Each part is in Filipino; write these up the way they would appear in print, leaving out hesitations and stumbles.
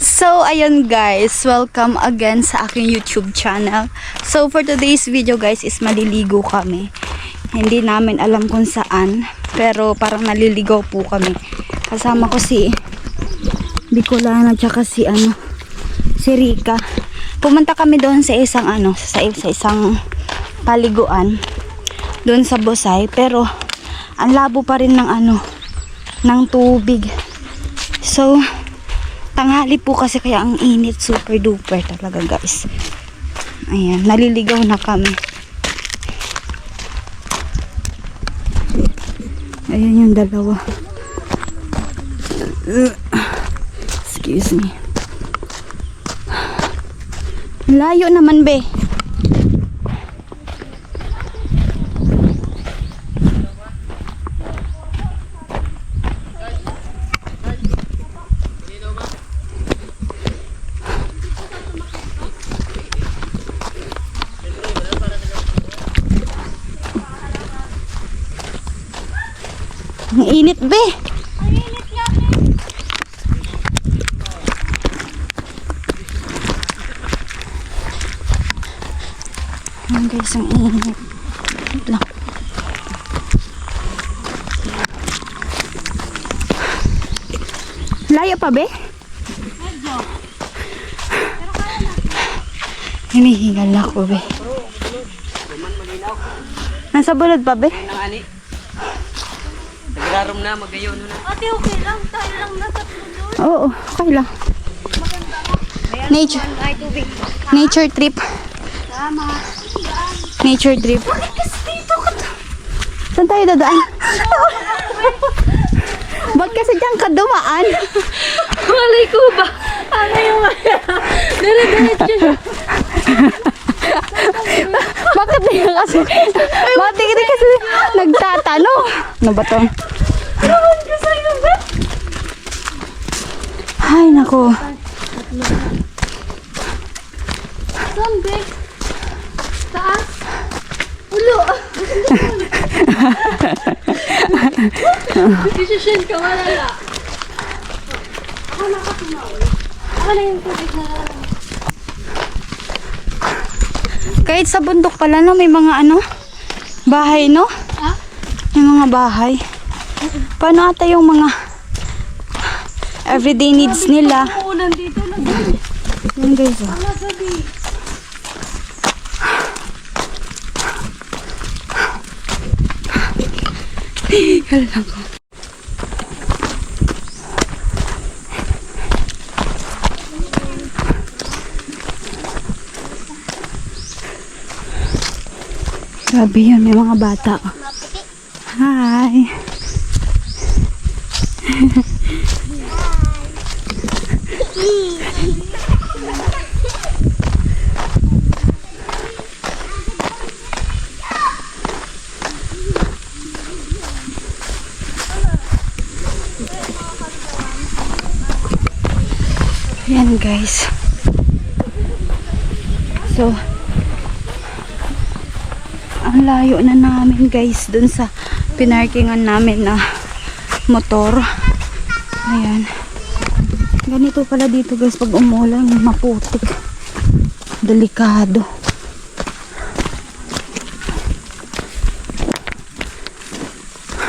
So, ayun guys, welcome again sa aking YouTube channel. So, for today's video guys is maliligo kami. Hindi namin alam kung saan, pero parang naliligaw po kami. Kasama ko si Bicolana tsaka si Rika. Pumunta kami doon sa isang sa isang paliguan doon sa Bosay, pero ang labo pa rin ng tubig. So, tanghali po kasi kaya ang init, super duper talaga guys. Ayan, naliligaw na kami. Ayan yung dalawa. Excuse me. Layo naman be. Ang init be. Ang init nga be. Ayan guys, ang init. Wait lang. Layo pa be? Medyo. Hinihingal ako be. Nasa bulod pa be? Nagrarom na, magayon na. Ate, okay lang. Tayo lang natatlo doon. Oo, okay lang. Nature. Ay, tubig. Nature trip. Tama. Nature trip. Kasi dito ka to. Saan tayo dadaan? Ba't kasi dyan ka dumaan? Malay ko ba? Ano yung dire-diretso siya. Bakit di ka kasi? Bakit di kasi nagtatanong? Ano ba to? Ewan ko sa'yo ba? Ay, nako. Saan, be? Taas? Ulo. Decision ka, wala na. Ako nakatumaw. Ako na yung tubig na lang. Kahit sa bundok pala no, may mga bahay no? Ha? May mga bahay. Paano ata yung mga everyday needs nila? Uulan dito na gabi. Yun guys oh. Wala gabi. Hala ko. Grabe yun, may mga bata. Hi! Ayan guys. So, ang layo na namin guys dun sa pinarkingan namin na motor. Ayan. Ganito pala dito guys pag umulan, maputik. Delikado.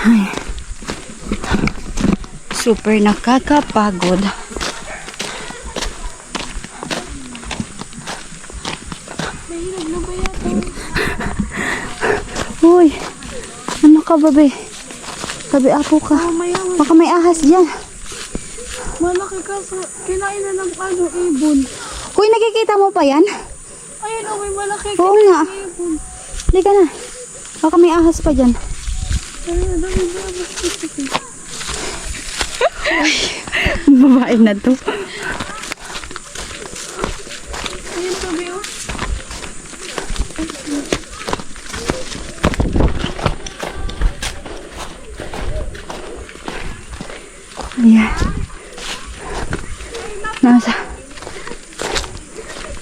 Ay. Super nakakapagod. Mahirap na ba yata? Uy, ano ka babe? Sabi apo ka. Mayaman. Baka may ahas dyan. Malaki ka sa... Kinain na ng ibon. Uy, nakikita mo pa yan? Ayun, oh, may malaki. Oo Kinain nga. ng ibon. Hindi ka na. Baka may ahas pa dyan. Ayun, dami ba? Babae na to. Ayun, sabi oh. Ayan.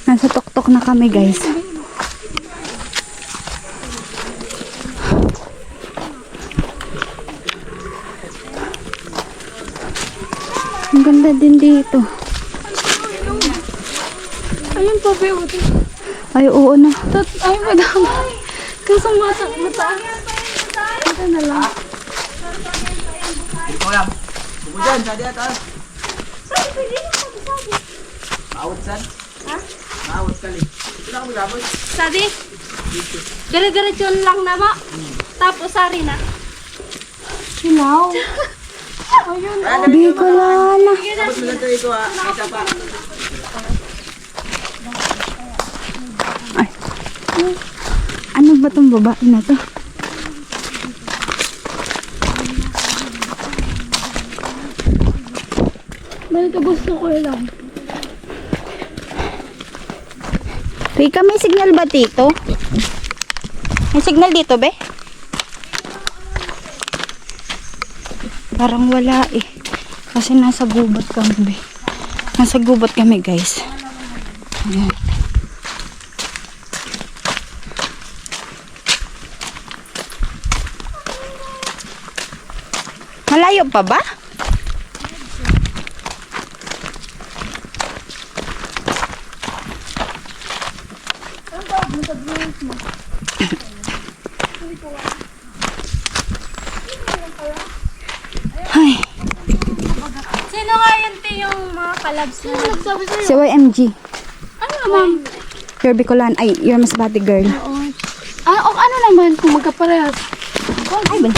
Nasa tuktok na kami guys. Ang ganda din dito. Ayun pa, be. Ay, oo na. Ay, madami. Kaso mata. Ito na lang. Ikaw lang. Buko dyan, sa diya taas. Maawat san? Ha? Maawat ka li. Ito lang magabot. Sabi? Dire-diretso lang na ba? Tapos sari na. Sinaw. Ayun. Bicolana. Tapos mo lang ito ito ha. Isa pa. Ano ba tong babae na to? Balik ka gusto ko lang. Rika, may signal ba dito? May signal dito, be? Parang wala eh. Kasi nasa gubat kami, be. Nasa gubat kami, guys. Ayan. Malayo pa ba? Ay, Sino nga yun, te, yung mga kalabs na nagsabi sa'yo? si YMG. Ano naman? Your Bicolan. Ay, your Masbate girl. O ano naman kung magkaparehas? Ay, ba?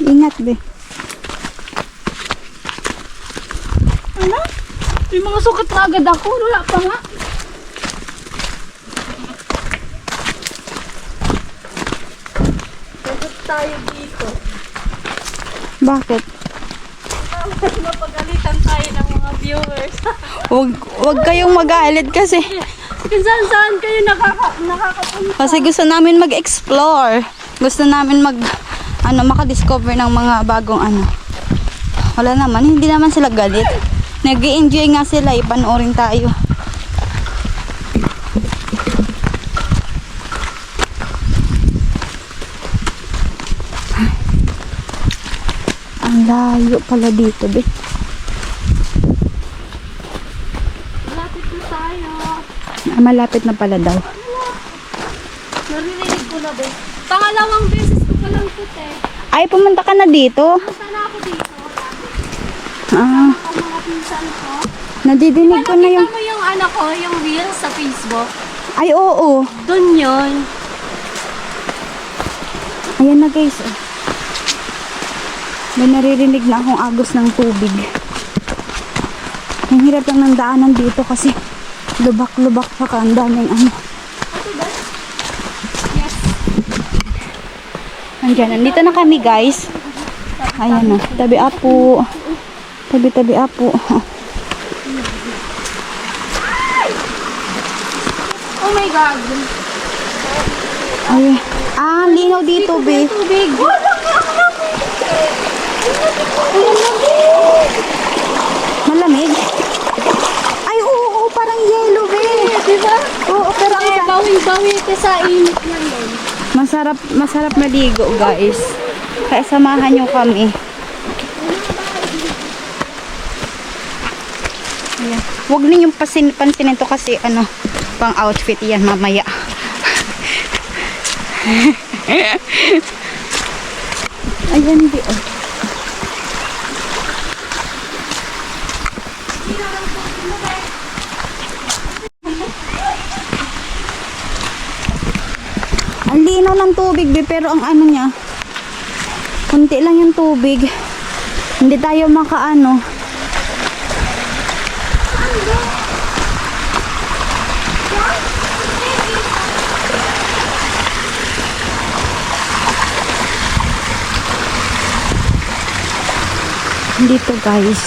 Ingat, be. Ano? May mga sukat na agad ako. Wala pa nga. Dapat tayo dito. Bakit? Mapagalitan tayo ng mga viewers. Wag kayong magalit kasi. Kung saan kayo nakakapunta. Kasi gusto namin mag-explore. Gusto namin makadiscover ng mga bagong ano. Wala naman, hindi naman sila galit. Nag-i-enjoy nga sila, ipanoorin tayo. Ang layo pala dito, be. Malapit na tayo. Malapit na pala daw. Narinig ko na ba? Pangalawang beses ko pa lang ito, te. Ay, pumunta ka na dito? Sana ako dito. Ah, Ang mga pinsan ko. nadidinig ko na yung... Nakita mo yung anak ko, yung reels sa Facebook? Ay, oo. Doon yun. Ayan na, guys. Oh. May naririnig na akong agos ng tubig. Ang hirap lang ng daanan dito kasi lubak-lubak pa ka. Ang daming ano. Yes. Andyan, nandito na kami, guys. Ayan na. Tabi apo. Tabi-tabi apo. Oh my God. Ay. Ah, linaw dito, be. Tubig. Malamig. Ay, oo, parang yellow, be. Diba? Oo, pero ang Kaya bawing-bawi ka sa init yan doon. masarap maligo, guys. Kaya samahan nyo kami. Ayan. Huwag ninyong pansinin to kasi ano, pang outfit yan mamaya. Ayan, di oh. Ang linaw ng tubig, be, pero ang ano niya, kunti lang yung tubig. Hindi tayo makaano. Dito, guys.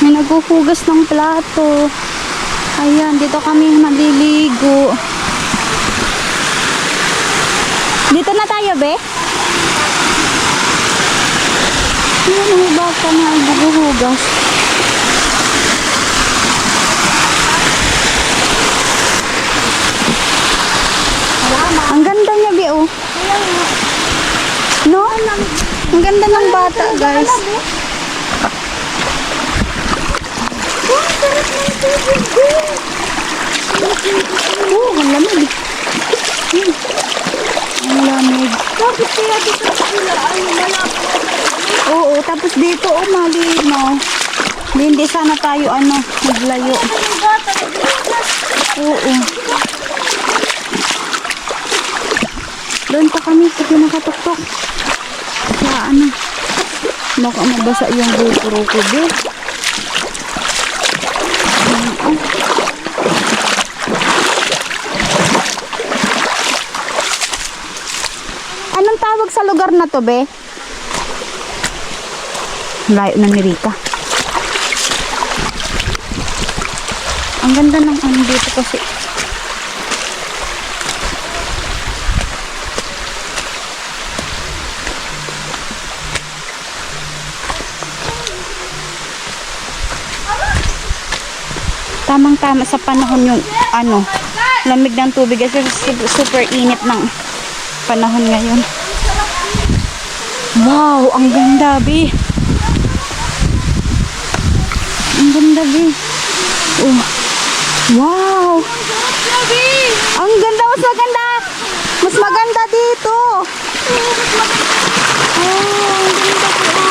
May naghuhugas ng plato. Ayan, dito kami maliligo. Dito na tayo, be? Ayan, may bata na naghuhugas. Ang ganda ng bata, guys. Oh, ang lamig. Ang lamig. Bakit kaya dito sa sila? Ay, malapit. Oo, tapos dito, oh, malinaw. Hindi sana tayo, maglayo. Ang bata, nagbigas. Oo. Doon pa kami sa pinakatuktok. Sa baka mabasa yung GoPro ko, be. Anong tawag sa lugar na to, be? Layo na ni Rika. Ang ganda ng dito kasi. Tamang-tama sa panahon yung lamig ng tubig kasi super init ng panahon ngayon. Wow, ang ganda, be. Ang ganda, be. Oh. Wow. Ang ganda, mas maganda. Mas maganda dito. Oh, ang ganda po.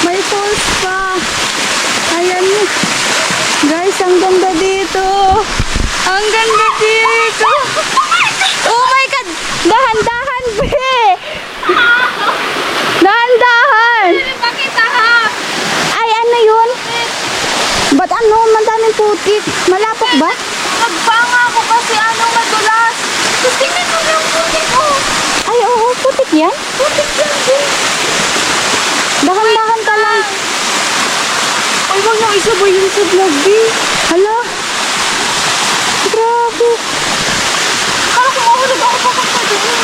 May falls pa. Ayan. Guys, ang ganda dito. Ang ganda dito. Oh my God. Dahan-dahan, be. Dahan-dahan. Pakita ha. Ay, ano yun? Ba't mandaming putik? Malapok ba? Nagbanga ako kasi madulas. Tapos tingnan mo yung putik ko. Ay, oo, putik yan. Putik yan, din. Dahan-dahan ka lang. Ay, wag nang isabay yung sa vlog, B. Hala. Grabe. Kala ko mahulog ako papunta doon.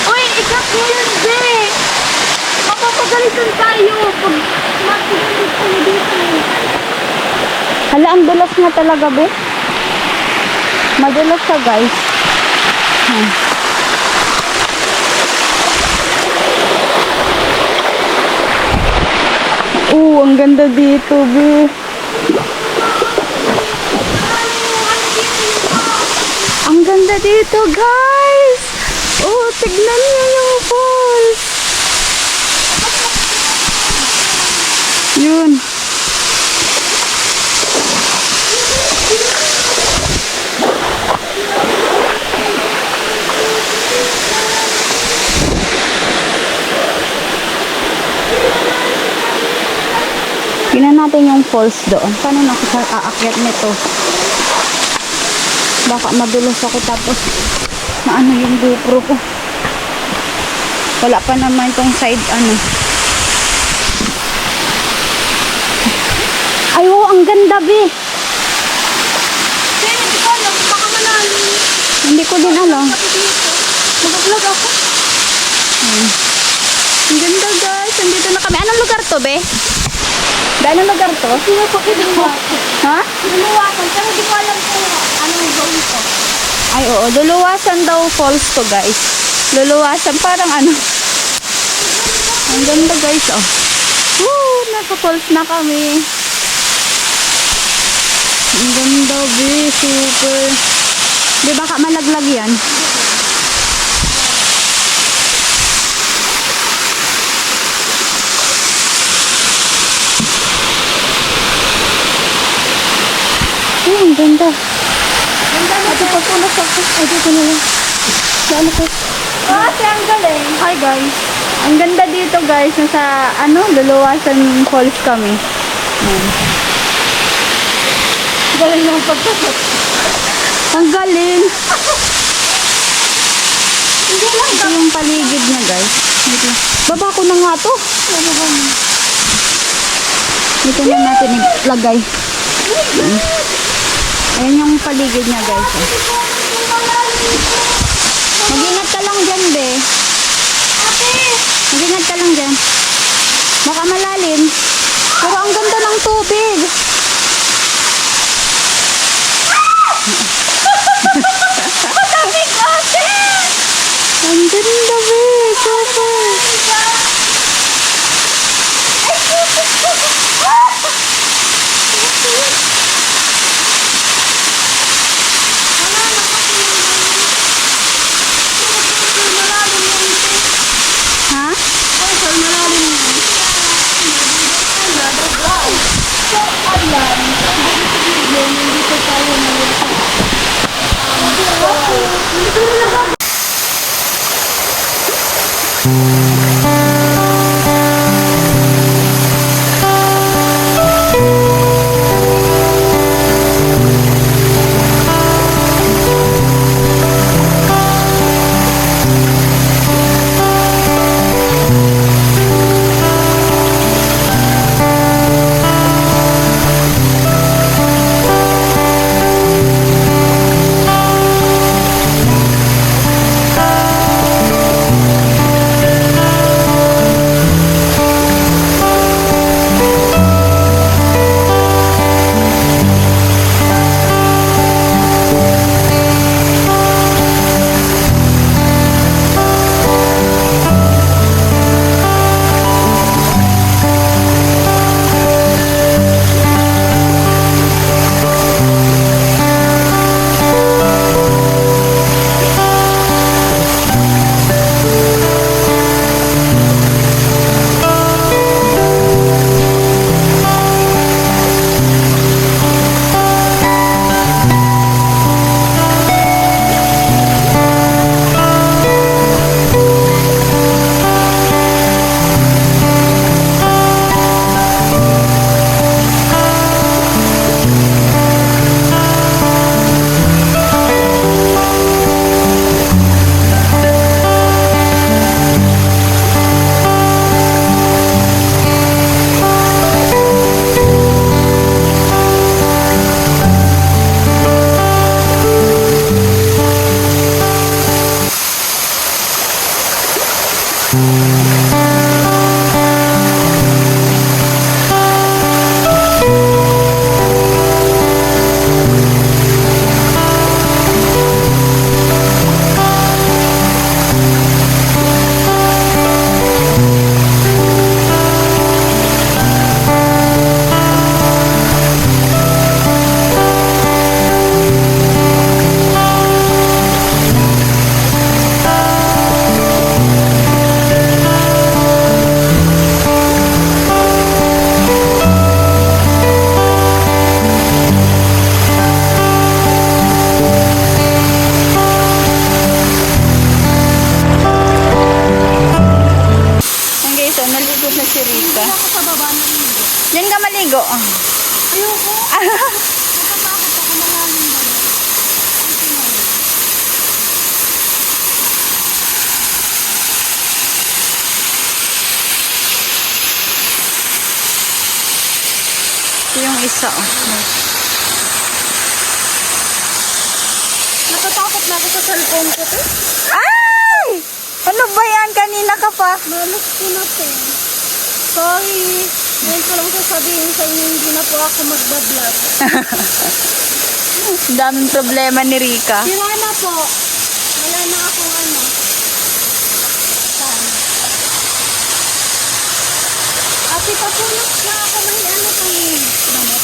Uy, ikat mo yun, B. Mapapagalitan tayo pag matulog tayo dito. Hala, ang dulas na talaga, be. Madulas siya, guys. Ang ganda dito, be. Ang ganda dito, guys. Oh, tignan niyo yung falls. Yun. Tingnan natin yung falls doon. Paano na ako aakyat nito? Baka madulas ako tapos maano yung GoPro ko. Wala pa naman tong side Ay, wow, ang ganda, be. Kaya hindi ko alam, baka manalo. Hindi ko din alam. Mag-vlog ako. Ang ganda, guys. Andito na kami. Anong lugar to, be? Anong lugar to? Sino po kinuha? Ha? Luluwasan, pero hindi ko alam kung anong gawin ko. Ay, oo. Luluwasan daw falls to, guys. Luluwasan. Parang Ang ganda, guys, oh. Woo! Naka-falls na kami. Ang ganda, be. Super. Di baka malaglag yan? Ang ganda. Ito pagpunas ako. Ay, dito na lang. Saan ako? Kasi ang galing. Hi, guys. Ang ganda dito, guys. Nasa, Luluwasan Falls kami. Galing yung pagkakot. Ang galing. Hindi lang. Ito yung paligid niya, guys. Dito. Baba ko na nga to. Dito na natin ilagay. Ayan yung paligid niya, guys. Mag-ingat ka lang dyan, be. Ate! Mag-ingat ka lang dyan. Baka malalim. Pero ang ganda ng tubig. Matamig ate! Ang ganda, be. Super. isa, oh. Natatakot na ako sa cellphone ko, te. Ay! Ano ba yan? Kanina ka pa. Malos ko na, te. Sorry. Ngayon ko lang sasabihin sa inyo, hindi na po ako magbablog. Ang daming problema ni Rika. Sira na po. Wala na akong ano. Saan? Ate, papunas na ako. May ano kang manot.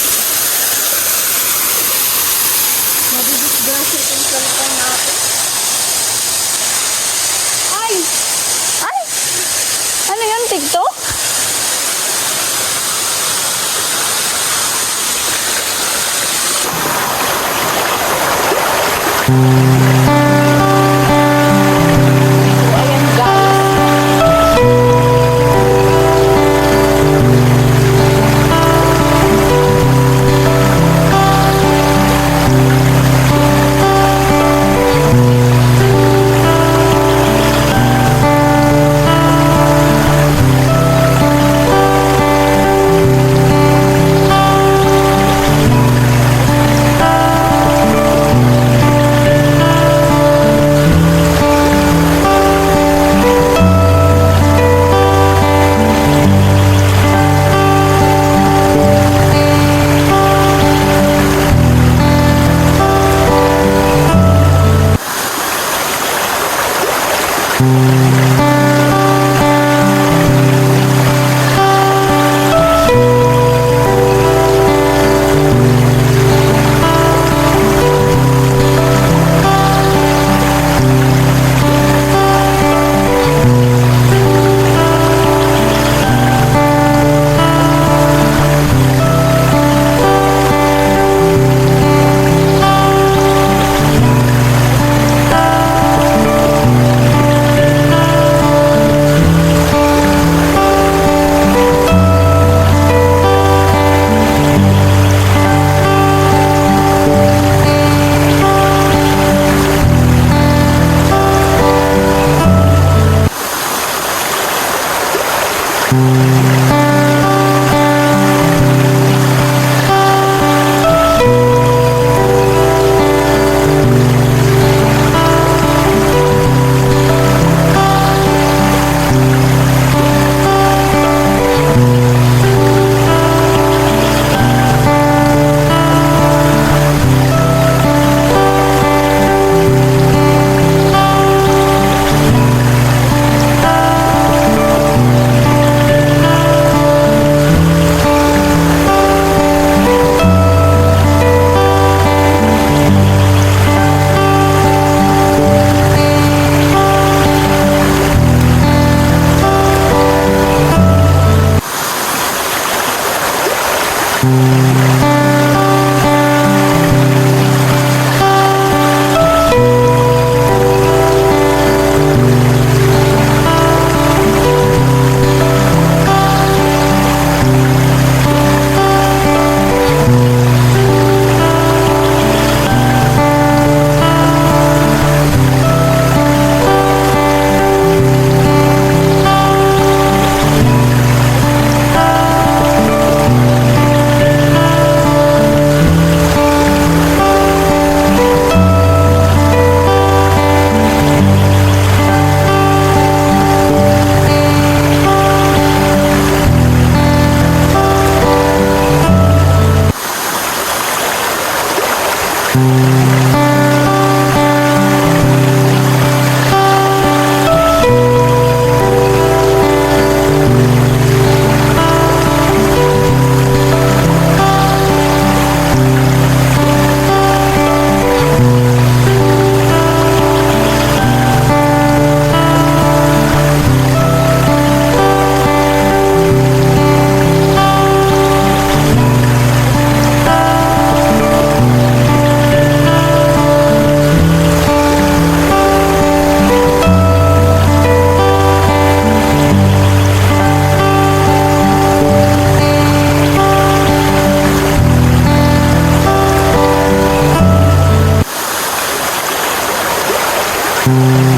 Mabibisgrasya itong cellphone natin. Ay! Ay! Ano yan? TikTok? Ayan guys. Thank you.